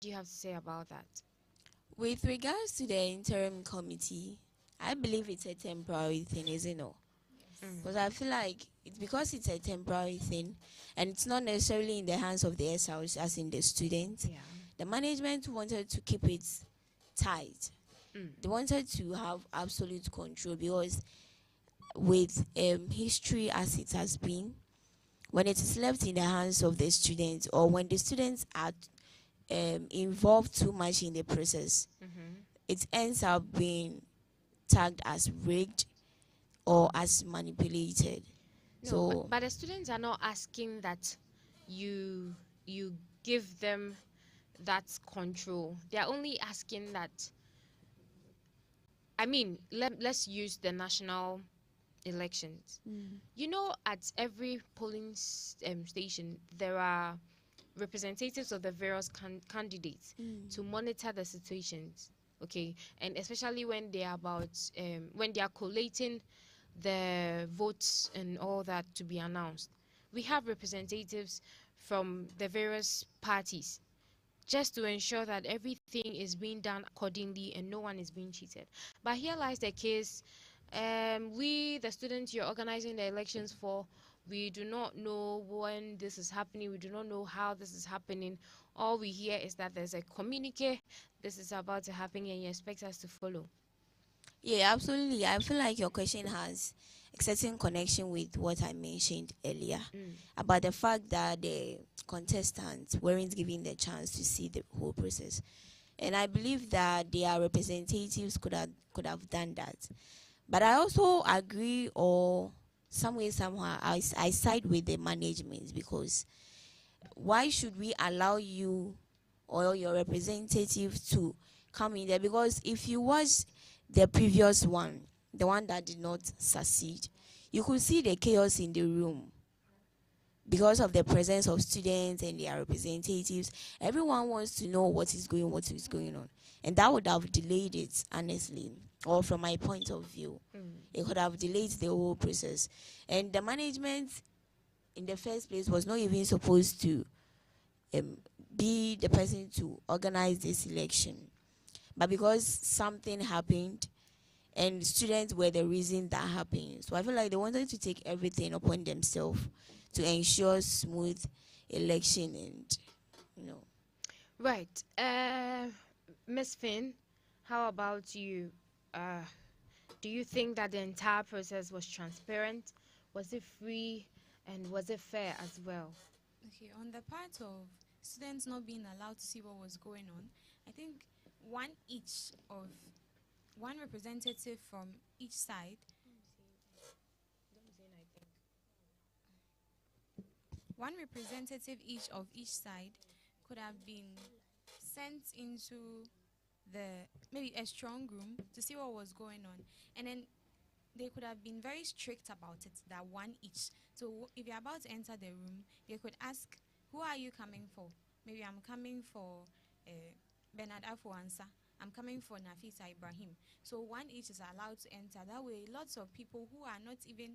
do you have to say about that? With regards to the interim committee, I believe it's a temporary thing, isn't it? Because I feel like it's because it's a temporary thing and it's not necessarily in the hands of the SRs as in the students. Yeah. The management wanted to keep it tight. They wanted to have absolute control because with history as it has been, when it is left in the hands of the students or when the students are involved too much in the process, it ends up being tagged as rigged or as manipulated. No, So but the students are not asking that you give them that control. They are only asking that. I mean, let's use the national elections. You know, at every polling station, there are representatives of the various candidates to monitor the situations. Okay, and especially when they are about when they are collating the votes and all that to be announced, we have representatives from the various parties just to ensure that everything is being done accordingly and no one is being cheated. But here lies the case. We, the students you're organizing the elections for, we do not know when this is happening. We do not know how this is happening. All we hear is that there's a communique, this is about to happen, and you expect us to follow. yeah, absolutely. I feel like your question has a certain connection with what I mentioned earlier about the fact that the contestants weren't given the chance to see the whole process. And I believe that their representatives could have done that. But I also agree, or some way somehow I side with the management, because why should we allow you or your representative to come in there? Because if you watch the previous one, the one that did not succeed, you could see the chaos in the room because of the presence of students and their representatives. Everyone wants to know what is going on, and that would have delayed it, honestly, or from my point of view. It could have delayed the whole process. And the management in the first place was not even supposed to be the person to organize this election. But because something happened and students were the reason that happened, so I feel like they wanted to take everything upon themselves to ensure smooth election and, you know. Right. Miss Finn, how about you? Do you think that the entire process was transparent? Was it free? And was it fair as well? Okay, on the part of students not being allowed to see what was going on, I think one representative from each side, one representative each of each side could have been sent into the maybe a strong room to see what was going on, and then they could have been very strict about it, that one each. So if you're about to enter the room, they could ask, who are you coming for? Maybe I'm coming for Bernard Afuansa. I'm coming for Nafisa Ibrahim. So one each is allowed to enter. That way, lots of people who are not even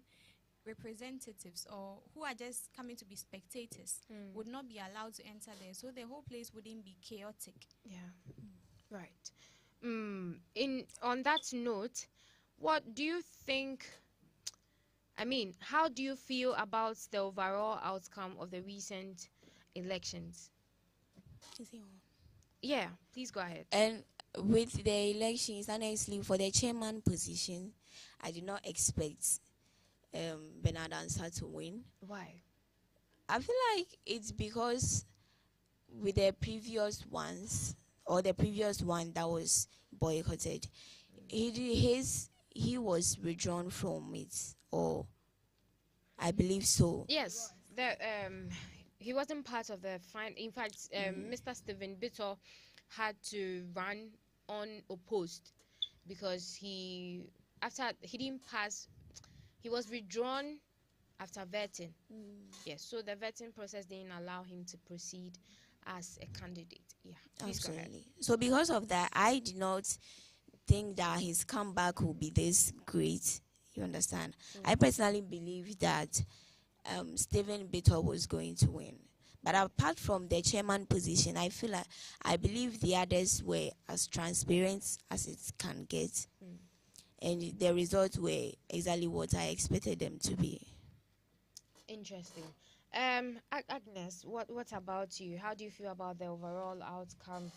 representatives or who are just coming to be spectators would not be allowed to enter there. So the whole place wouldn't be chaotic. Yeah. Right. In on that note, what do you think? I mean, how do you feel about the overall outcome of the recent elections? Yeah, please go ahead. And with the elections, honestly, for the chairman position, I do not expect Bernard Ansah to win. Why? I feel like it's because with the previous ones, or the previous one that was boycotted, he was withdrawn from it, or I believe so. Yes, the he wasn't part of the fine. In fact, Mr. Stephen Bittor had to run unopposed because he didn't pass. He was withdrawn after vetting. Yes, so the vetting process didn't allow him to proceed as a candidate. Yeah, please go ahead. Absolutely. So because of that, I did not think that his comeback will be this great. You understand? I personally believe that Stephen Bittor was going to win. But apart from the chairman position, I believe the others were as transparent as it can get, and the results were exactly what I expected them to be. Interesting. Agnes, what about you? How do you feel about the overall outcome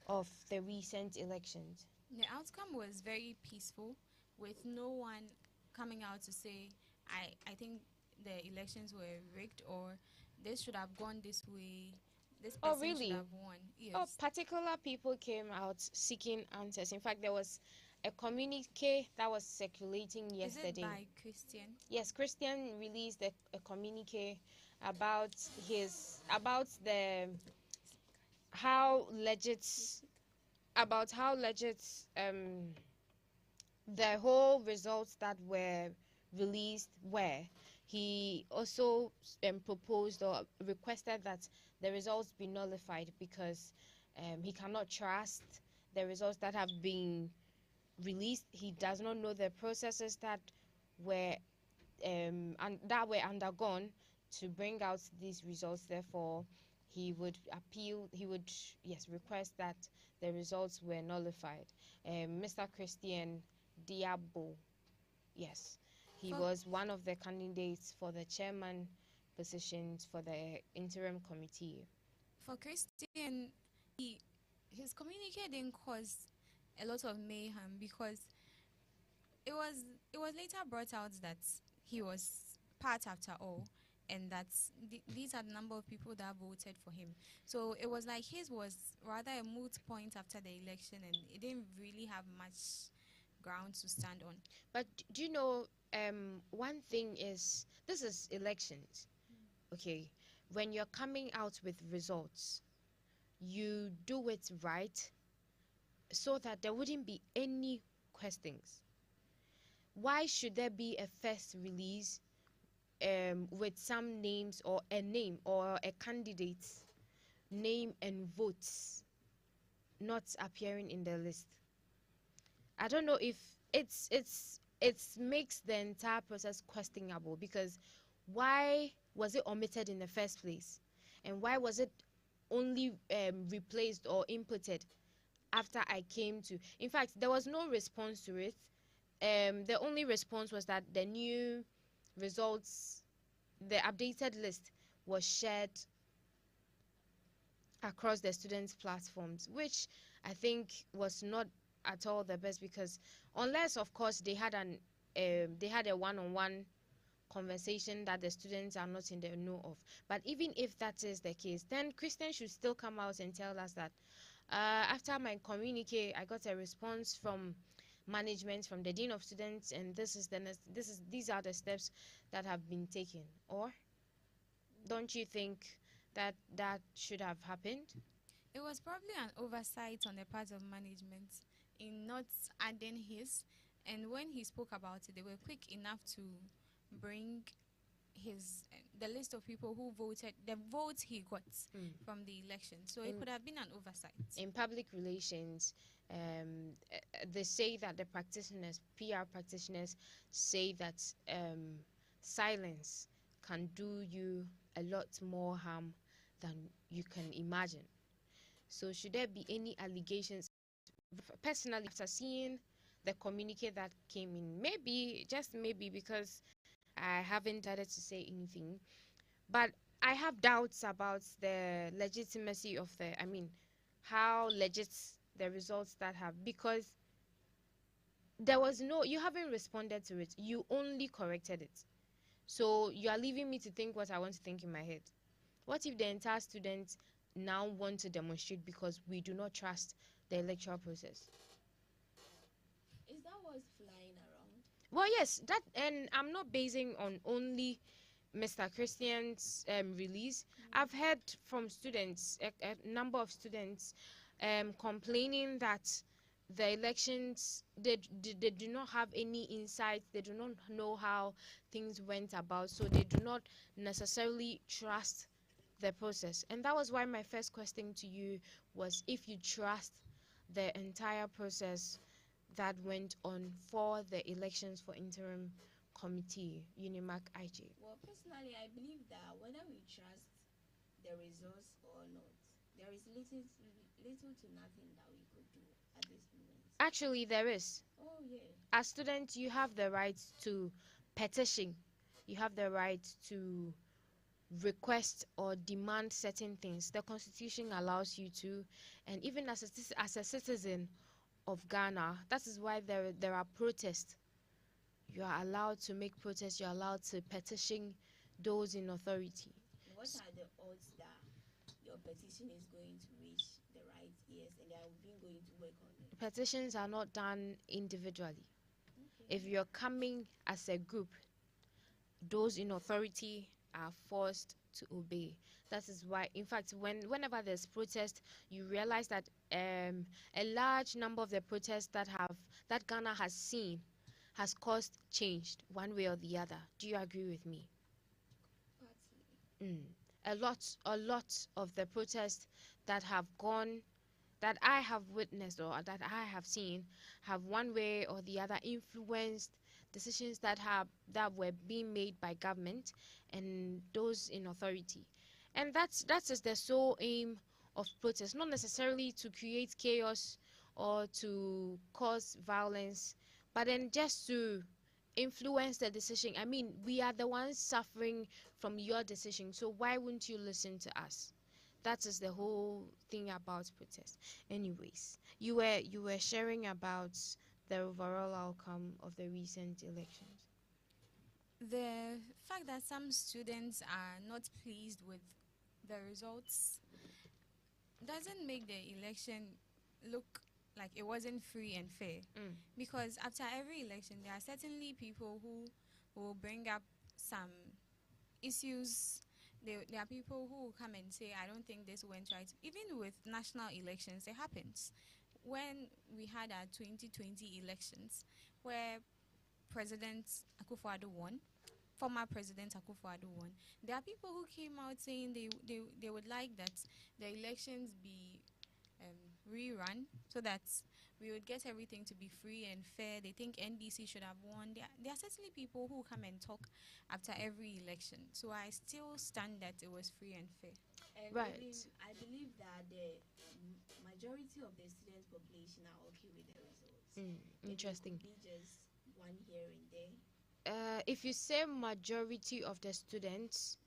of the recent elections? The outcome was very peaceful, with no one coming out to say, I think the elections were rigged, or this should have gone this way, this Oh, person should really? have won. Yes. Oh, particular people came out seeking answers. In fact, there was a communique that was circulating yesterday. Is it by Christian? Yes, Christian released a communique about the how legit the whole results that were released were. He also proposed or requested that the results be nullified because he cannot trust the results that have been released. He does not know the processes that were undergone to bring out these results. Therefore, he would request that the results were nullified. Mr. Christian Diabo, yes, he was one of the candidates for the chairman positions for the interim committee. For Christian, his communique didn't cause a lot of mayhem, because it was later brought out that he was part after all, and that these are the number of people that voted for him. So it was like his was rather a moot point after the election, and it didn't really have much ground to stand on. But do you know, one thing is, this is elections, okay? When you're coming out with results, you do it right so that there wouldn't be any questions. Why should there be a first release with some names, or a name or a candidate's name and votes not appearing in the list? I don't know if it makes the entire process questionable, because why was it omitted in the first place, and why was it only replaced or inputted after I came to? In fact, there was no response to it. The only response was that the new results, the updated list, was shared across the students' platforms, which I think was not at all the best, because unless, of course, they had a one-on-one conversation that the students are not in the know of. But even if that is the case, then Christian should still come out and tell us that after my communique, I got a response from management, from the dean of students, and these are the steps that have been taken. Or don't you think that should have happened? It was probably an oversight on the part of management in not adding his, and when he spoke about it, they were quick enough to bring the list of people who voted, the votes he got from the election. So it could have been an oversight. In public relations, they say that the PR practitioners say that silence can do you a lot more harm than you can imagine. So should there be any allegations? Personally, after seeing the communique that came in, maybe, just maybe, because I haven't started to say anything, but I have doubts about the legitimacy of how legit the results that have, because you haven't responded to it, you only corrected it. So you are leaving me to think what I want to think in my head. What if the entire students now want to demonstrate because we do not trust the electoral process? Is that what's flying around? Well, yes, that, and I'm not basing on only Mr. Christian's release. I've heard from students, a number of students, complaining that the elections, they do not have any insight, they do not know how things went about, so they do not necessarily trust the process. And that was why my first question to you was if you trust the entire process that went on for the elections for interim committee, Unimac IJ. Well, personally, I believe that whether we trust the results or not, there is little to nothing that we could do at this moment. Actually, there is. Oh, yeah. As students, you have the right to petition. You have the right to request or demand certain things. The Constitution allows you to, and even as a citizen of Ghana, that is why there are protests. You are allowed to make protests. You are allowed to petition those in authority. What are the odds that your petition is going to reach the right ears and they are being going to work on it? Petitions are not done individually. Okay. If you're coming as a group, those in authority are forced to obey. That is why, in fact, whenever there's protest, you realize that a large number of the protests that Ghana has seen has caused change one way or the other. Do you agree with me? A lot of the protests that have gone, that I have witnessed or that I have seen, have one way or the other influenced decisions that were being made by government and those in authority. And that's just the sole aim of protest, not necessarily to create chaos or to cause violence, but then just to influence the decision. I mean, we are the ones suffering from your decision, so why wouldn't you listen to us? That is the whole thing about protest. Anyways, you were sharing about the overall outcome of the recent elections. The fact that some students are not pleased with the results doesn't make the election look like it wasn't free and fair. Because after every election, there are certainly people who will bring up some issues. There are people who will come and say, I don't think this went right. Even with national elections, it happens. When we had our 2020 elections, where President Akufo-Addo won, former President Akufo-Addo won, there are people who came out saying they would like that the elections be rerun so that we would get everything to be free and fair. They think NDC should have won. There are certainly people who come and talk after every election. So I still stand that it was free and fair. And right. I believe that the majority of the student population are okay with the results. Interesting. It could be just one here and there. If you say majority of the students,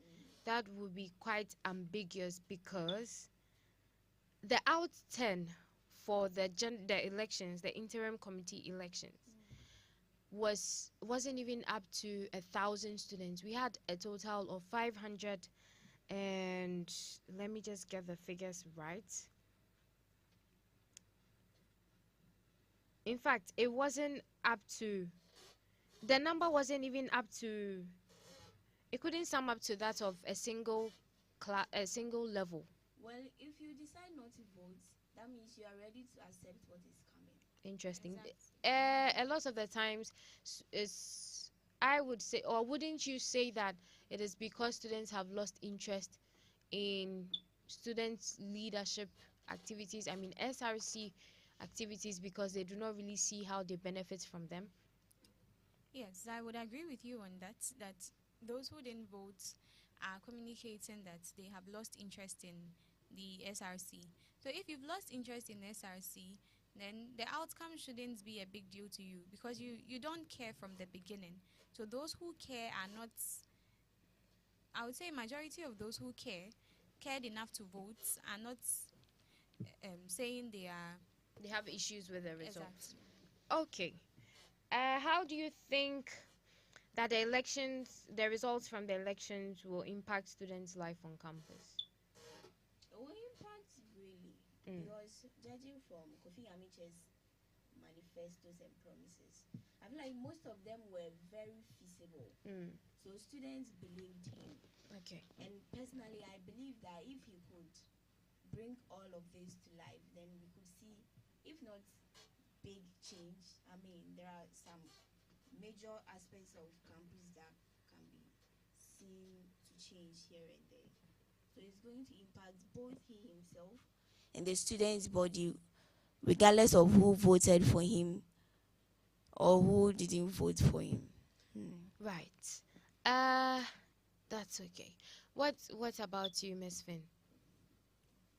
that would be quite ambiguous, because the outturn for the elections, the interim committee elections, wasn't even up to 1,000 students. We had a total of 500, and let me just get the figures right. In fact, it wasn't up to, the number wasn't even up to, it couldn't sum up to that of a single level. Well, if you decide not to vote, that means you are ready to accept what is coming. Interesting. Exactly. A lot of the times, I would say, or wouldn't you say that it is because students have lost interest in student leadership activities, I mean SRC activities, because they do not really see how they benefit from them? Yes, I would agree with you on that those who didn't vote are communicating that they have lost interest in the SRC. So if you've lost interest in SRC, then the outcome shouldn't be a big deal to you, because you don't care from the beginning. So those who care are not, I would say majority of those who cared enough to vote are not saying they have issues with the results. Exactly. Okay. How do you think that the results from the elections will impact students' life on campus? It will impact really, because judging from Kofi Amiche's manifestos and promises, I feel like most of them were very feasible. So students believed him. Okay. And personally, I believe that if he could bring all of this to life, then we could see, if not big change, I mean, there are some major aspects of campus that can be seen to change here and there. So it's going to impact both he himself and the students' body, regardless of who voted for him or who didn't vote for him. Right. That's okay. What about you, Miss Finn?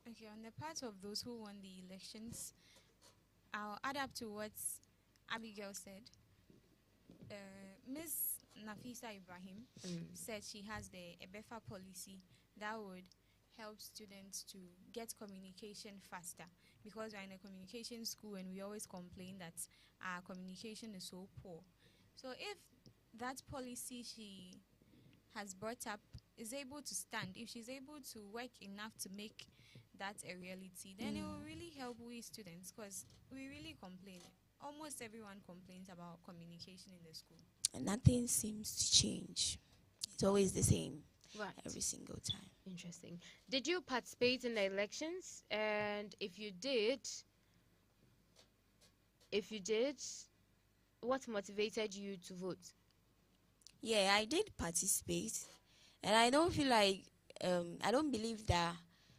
Okay, on the part of those who won the elections, I'll add up to what Abigail said. Miss Nafisa Ibrahim said she has the EBEFA policy that would help students to get communication faster, because we're in a communication school and we always complain that our communication is so poor. So if that policy she has brought up is able to stand, if she's able to work enough to make that a reality, then it will really help we students, because we really complain. Almost everyone complains about communication in the school. And nothing seems to change. It's always the same. Right. Every single time. Interesting. Did you participate in the elections? And if you did, what motivated you to vote? Yeah, I did participate. And I don't feel like, I don't believe that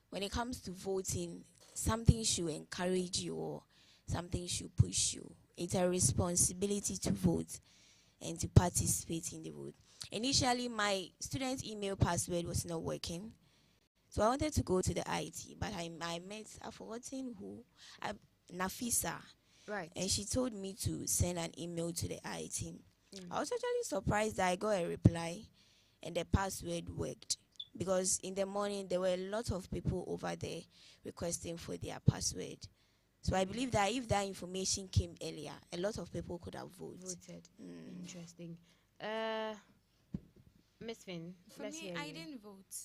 when it comes to voting, something should encourage you or something should push you. It's a responsibility to vote and to participate in the vote. Initially, my student email password was not working. So I wanted to go to the IT, but I met, I've forgotten who, Nafisa. Right. And she told me to send an email to the IT. I was actually surprised that I got a reply and the password worked. Because in the morning, there were a lot of people over there requesting for their password. So I believe that if that information came earlier, a lot of people could have voted. Interesting. Miss Finn, For me, I didn't vote.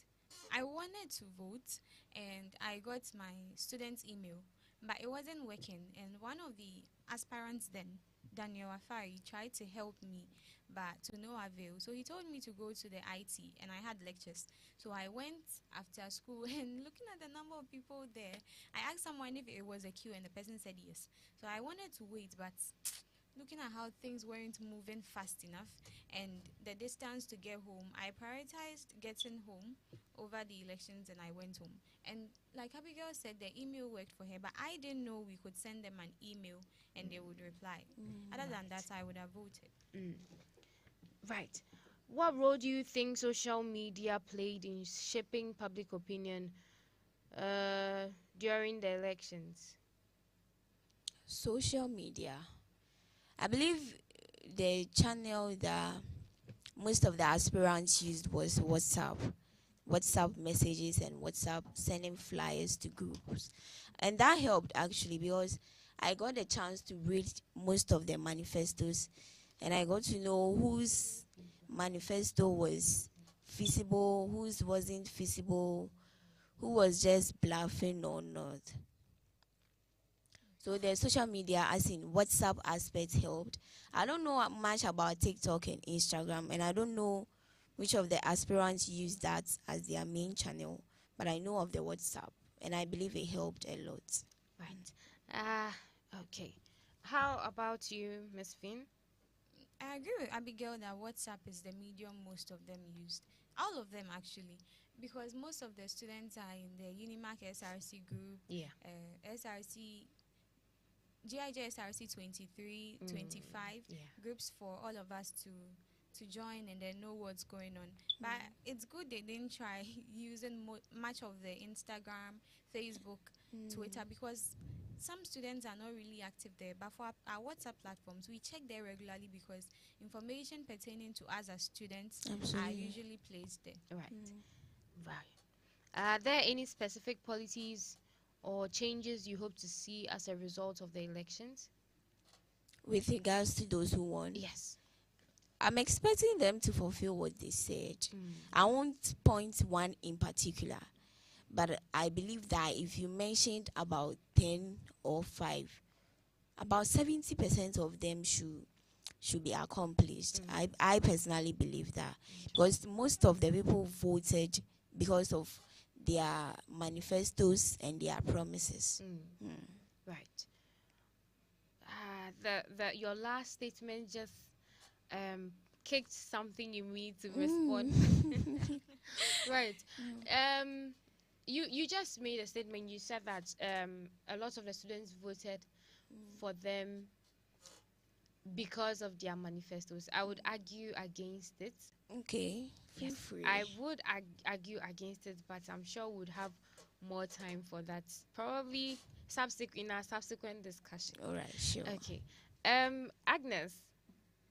I wanted to vote, and I got my student email, but it wasn't working. And one of the aspirants then, Daniel Afari, tried to help me, but to no avail. So he told me to go to the IT, and I had lectures. So I went after school, and looking at the number of people there, I asked someone if it was a queue, and the person said yes. So I wanted to wait, but looking at how things weren't moving fast enough and the distance to get home, I prioritized getting home over the elections, and I went home. And like Abigail said, the email worked for her, but I didn't know we could send them an email and they would reply. Other than that, I would have voted. Right. What role do you think social media played in shaping public opinion during the elections? Social media. I believe the channel that most of the aspirants used was WhatsApp messages and WhatsApp sending flyers to groups. And that helped actually, because I got a chance to read most of the manifestos, and I got to know whose manifesto was feasible, whose wasn't feasible, who was just bluffing or not. So the social media, as in WhatsApp aspect, helped. I don't know much about TikTok and Instagram, and I don't know which of the aspirants use that as their main channel, but I know of the WhatsApp, and I believe it helped a lot. Right. Okay. How about you, Miss Finn? I agree with Abigail that WhatsApp is the medium most of them used. All of them, actually. Because most of the students are in the Unimac SRC group, SRC, GIJ SRC 23, 25, groups for all of us to join and then know what's going on. But it's good they didn't try using much of the Instagram, Facebook, Twitter, because some students are not really active there. But for our WhatsApp platforms, we check there regularly because information pertaining to us as students are usually placed there. Right. Right. Are there any specific policies or changes you hope to see as a result of the elections? With regards to those who won? Yes. I'm expecting them to fulfill what they said. I won't point one in particular, but I believe that if you mentioned about 10 or 5, about 70% of them should be accomplished. I personally believe that, because most of the people voted because of their manifestos and their promises. Right. Your last statement just kicked something in me to respond. Right. You just made a statement. You said that a lot of the students voted for them because of their manifestos. I would argue against it. Okay, feel Yes, free. I would argue against it, but I'm sure we'd have more time for that. Probably in our subsequent discussion. All right, sure. Okay. Agnes,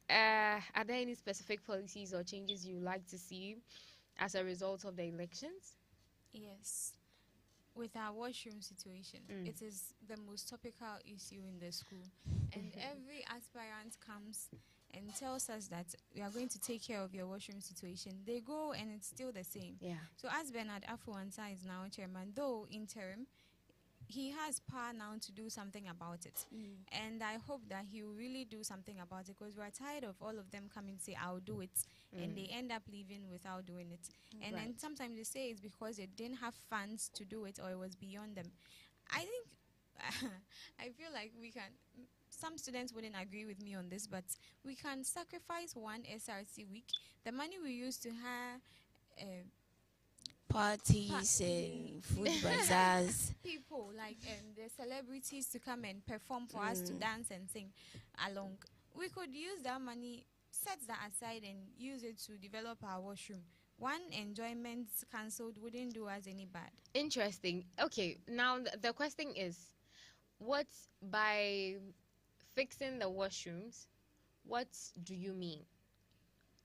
are there any specific policies or changes you like to see as a result of the elections? Yes. With our washroom situation, it is the most topical issue in the school. And every aspirant comes and tells us that we are going to take care of your washroom situation. They go and it's still the same. Yeah. So as Bernard Afuansa is now chairman, though interim, he has power now to do something about it. And I hope that he will really do something about it, because we're tired of all of them coming to say, I'll do it. And they end up leaving without doing it. And then sometimes they say it's because they didn't have funds to do it, or it was beyond them. I think, I feel like some students wouldn't agree with me on this, but we can sacrifice one SRC week. The money we use to hire Parties and food bazaars. people like the celebrities to come and perform for us to dance and sing along. We could use that money, set that aside, and use it to develop our washroom. One enjoyment cancelled wouldn't do us any bad. Interesting. Okay, now the question is, what by fixing the washrooms, what do you mean?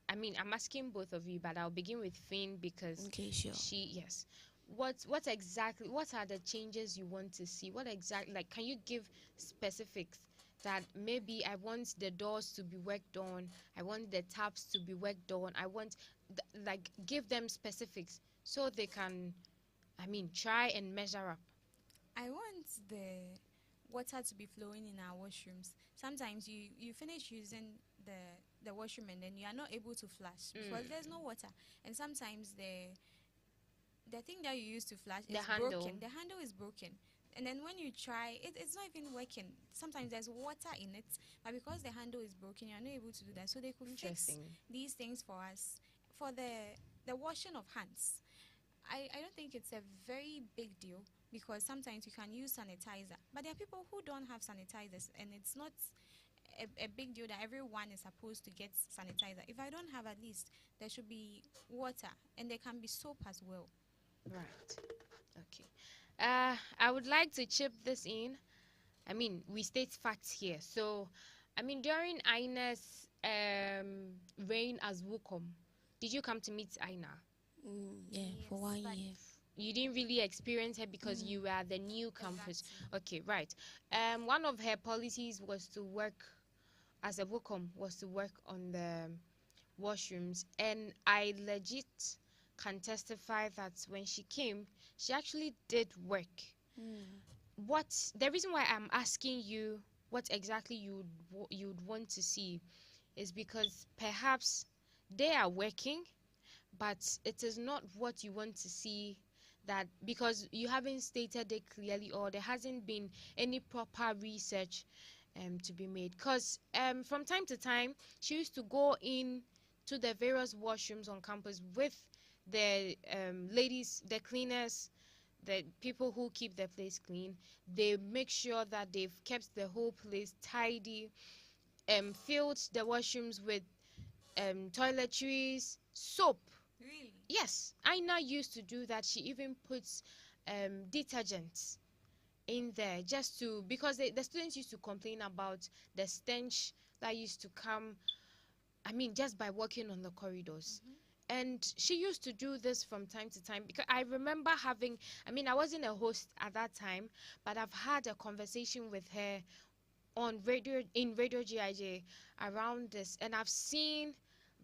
I mean, I'm asking both of you, but I'll begin with Finn because Sure. yes. What are the changes you want to see? What exactly, like, can you give specifics that maybe I want the doors to be worked on, I want the taps to be worked on, I want, give them specifics so they can, try and measure up. I want the water to be flowing in our washrooms. Sometimes you finish using the washroom and then you are not able to flush because there's no water. And sometimes the thing that you use to flush is broken. The handle is broken. And then when you try, it's not even working. Sometimes there's water in it, but because the handle is broken, you're not able to do that. So they could fix these things for us. For the washing of hands, I don't think it's a very big deal, because sometimes you can use sanitizer. But there are people who don't have sanitizers, and it's not a big deal that everyone is supposed to get sanitizer. If I don't have, at least there should be water, and there can be soap as well. Right. Okay. I would like to chip this in. We state facts here. So, during Aina's reign as WUCOM, did you come to meet Aina? Yeah, for 1 year. You didn't really experience her because you were the new campus. Okay, right. One of her policies was to work as a WUCOM, was to work on the washrooms, and I legit can testify that when she came, she actually did work. The reason why I'm asking you what exactly you'd want to see is because perhaps they are working, but it is not what you want to see, that because you haven't stated it clearly, or there hasn't been any proper research to be made. Because from time to time, she used to go in to the various washrooms on campus with the ladies, the cleaners, the people who keep the place clean. They make sure that they've kept the whole place tidy, filled the washrooms with toiletries, soap. Really? Yes, Aina used to do that. She even puts detergents in there because the students used to complain about the stench that used to come, just by walking on the corridors. And she used to do this from time to time, because I remember I wasn't a host at that time, but I've had a conversation with her on Radio GIJ around this, and I've seen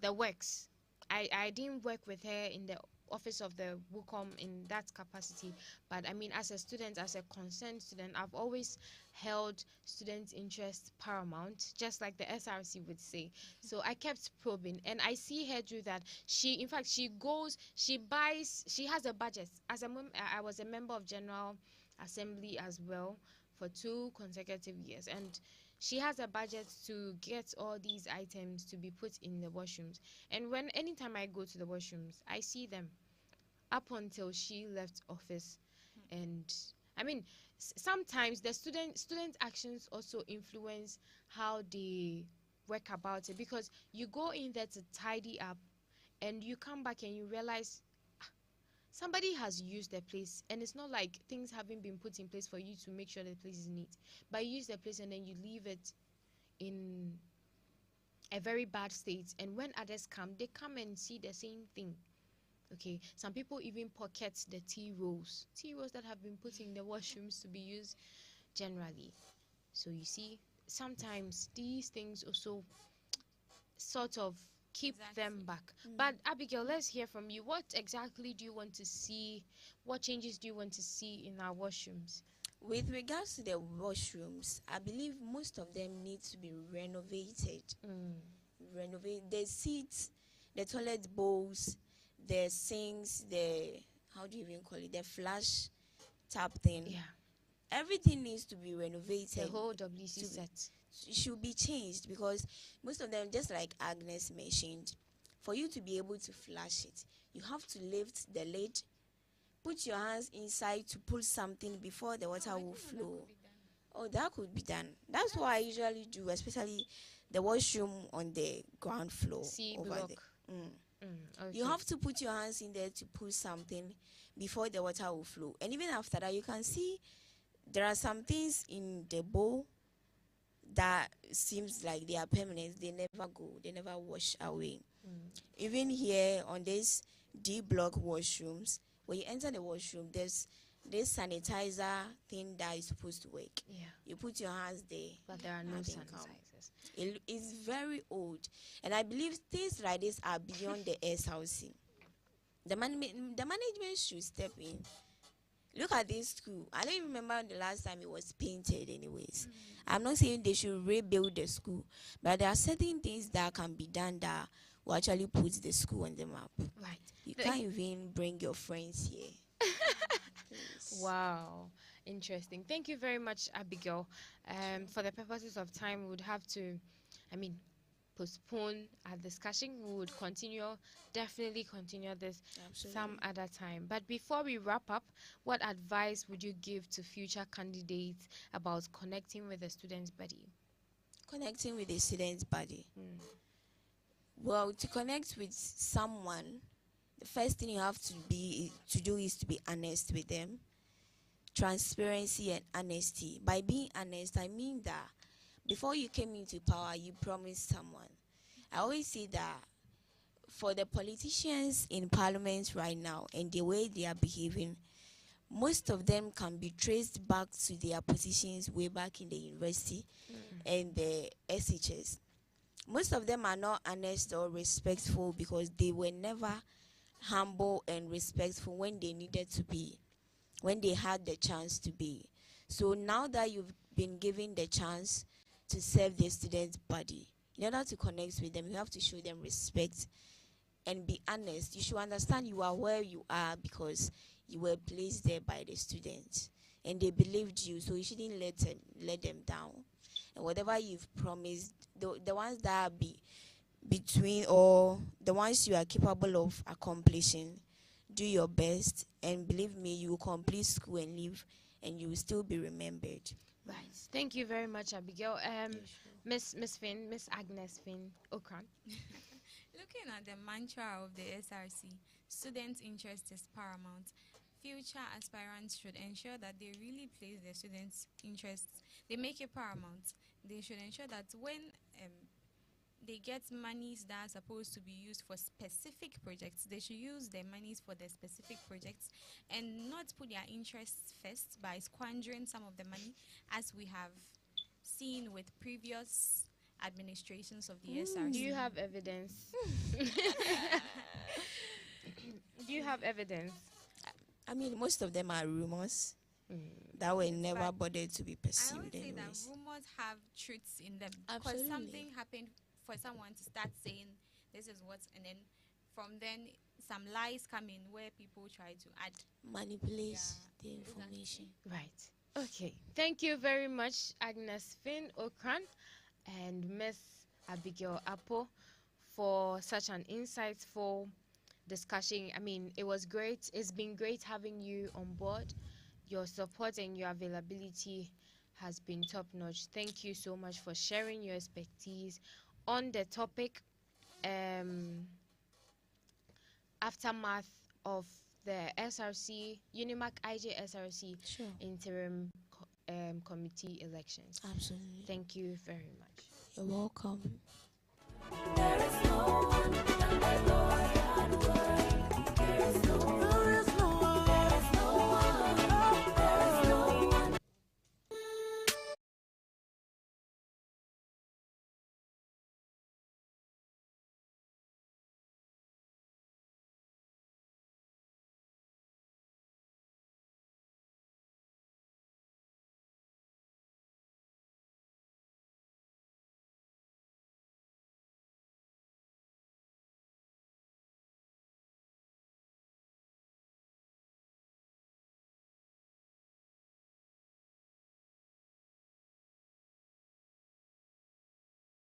the works. I didn't work with her in the office of the WUCOM in that capacity, but as a student, as a concerned student, I've always held student interest paramount, just like the SRC would say. So I kept probing, and I see her do that. She has a budget. I was a member of General Assembly as well for 2 consecutive years, and she has a budget to get all these items to be put in the washrooms. And anytime I go to the washrooms, I see them up until she left office. And sometimes the student actions also influence how they work about it, because you go in there to tidy up and you come back and you realize somebody has used the place, and it's not like things haven't been put in place for you to make sure the place is neat, but you use the place and then you leave it in a very bad state, and when others come, they come and see the same thing. Okay, some people even pocket the tea rolls that have been put in the washrooms to be used generally. So you see, sometimes these things also sort of keep them back. But Abigail, let's hear from you. What exactly do you want to see? What changes do you want to see in our washrooms? With regards to the washrooms, I believe most of them need to be renovated. Renovate the seats, the toilet bowls, the sinks, the, how do you even call it, the flush tap thing. Yeah. Everything needs to be renovated. The whole WC set. It should be changed, because most of them, just like Agnes mentioned, for you to be able to flush it, you have to lift the lid, put your hands inside to pull something before the water will flow. That could be done. That's what I usually do, especially the washroom on the ground floor. C over block. there. You have to put your hands in there to pull something before the water will flow. And even after that, you can see there are some things in the bowl that seems like they are permanent. They never go. They never wash away. Even here on this D block washrooms, when you enter the washroom, there's this sanitizer thing that is supposed to work. Yeah. You put your hands there, but there are no sanitizers. It is very old, and I believe things like this are beyond the SRC. The management should step in. Look at this school. I don't even remember the last time it was painted anyways. I'm not saying they should rebuild the school, but there are certain things that can be done that will actually put the school on the map. Right. You can't even bring your friends here. Wow. Interesting. Thank you very much, Abigail. For the purposes of time, we would have to, postpone our discussion. We would definitely continue this some other time. But before we wrap up, what advice would you give to future candidates about connecting with the student's body? Connecting with the student's body. Well, to connect with someone, the first thing you have to do is to be honest with them. Transparency and honesty. By being honest, I mean that before you came into power, you promised someone. I always say that for the politicians in parliament right now and the way they are behaving, most of them can be traced back to their positions way back in the university and the SHS. Most of them are not honest or respectful because they were never humble and respectful when they needed to be, when they had the chance to be. So now that you've been given the chance to serve the student's body, in order to connect with them, you have to show them respect and be honest. You should understand you are where you are because you were placed there by the students and they believed you, so you shouldn't let them down. And whatever you've promised, the ones that are between, or the ones you are capable of accomplishing, do your best, and believe me, you will complete school and leave, and you will still be remembered. Right. Thank you very much, Abigail. Miss Agnes Finn Okran. Looking at the mantra of the SRC, student interest is paramount. Future aspirants should ensure that they really place their students' interests. They make it paramount. They should ensure that when they get monies that are supposed to be used for specific projects, they should use their monies for the specific projects and not put their interests first by squandering some of the money, as we have seen with previous administrations of the SRC. Do you have evidence? Do you have evidence? I mean, most of them are rumors that were never bothered to be pursued. I would say anyways. that rumors have truths in them. Because Absolutely. something happened for someone to start saying this is what, and then from then some lies come in where people try to add, manipulate the information. Right. Okay. Thank you very much, Agnes Finn Okran and Miss Abigail Apple, for such an insightful discussion. I mean, it was great. It's been great having you on board. Your support and your availability has been top notch. Thank you so much for sharing your expertise on the topic aftermath of the SRC, Unimac IJ SRC interim committee elections. Absolutely. Thank you very much. You're welcome. There is no one, and I know I had work. There is no